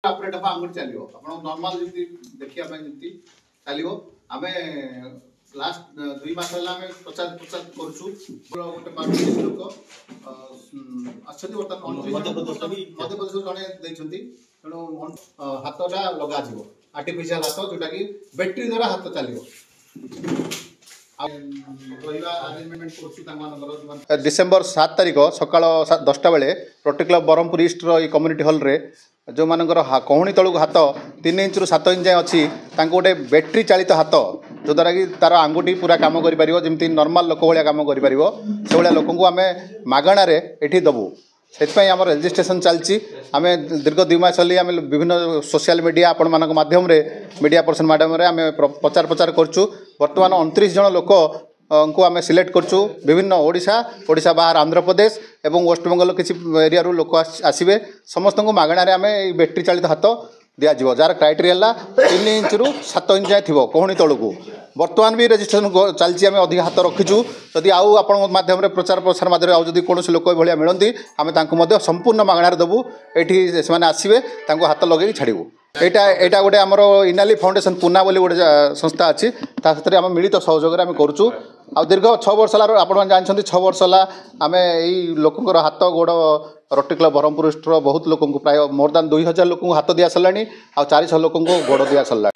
Operate हम आंगुठी चलियो आपण नॉर्मल जति देखिया ପାଇଁ जति चलियो आमे लास्ट 2 मास हला आमे 50 करछु गोटे पार्टी लोक अच्छति वर्तमान मध्य प्रदेश जने दैछंती तेणु हाथटा लगा जिवो आर्टिफिशियल हाथ जोटा कि बैटरी द्वारा हाथ चलियो डिसेम्बर 7 तारिख सकाल 10टा बेले rotary club Brahmapur east community hall रे जो मानकर कहणी तलू हाथ 3 इंच रु 7 इंच जाए अच्छी गोटे बैटरी चालित हाथ जो द्वारा कि तार आंगुठी पूरा काम करमती नॉर्मल लोक भाया काम कर लोक आम मागणार ये दबू से आम रेजिस्ट्रेशन चलती आम दीर्घ 2 मास आम विभिन्न सोशल मीडिया आपण मान माध्यम मीडिया पर्सन माध्यम प्रचार प्रचार करुँ बर्तमान 29 जन लोक को आम सिलेक्ट करूँ विभिन्न ओडिशा बाहर आंध्र प्रदेश एवं वेस्ट बेंगल किसी एरिया लोक आसवे समस्त को मागणार आम बैटरी चालित हाथ दिज्व जार क्राइटेरिया 3 इंच रु 7 इंच जाए थी कहणी तलू बर्तमान भी रेजिस्ट्रेशन चलती आम अधिक हाथ रखीचु जदि आउ आपण माध्यम प्रचार प्रसार माध्यम आदि कौन लोक भाया मिलती आम संपूर्ण मागणार देवु ये से आसवे हाथ लगे छाड़ू यहाँ गोटे आमर इनाली फाउंडेशन पुना बोली गोटे संस्था अच्छी सहित आम मिलित सहयोग आम करुँ आ दीर्घ 6 वर्ष आप जानते 6 वर्ष है आम यही लोकंर हाथ गोड़ रोटरी क्लब ब्रह्मपुर बहुत लोक प्राय मोर दान 2000 लोक हाथ दिया सारा आ 400 लोक गोड़ दिया सारा।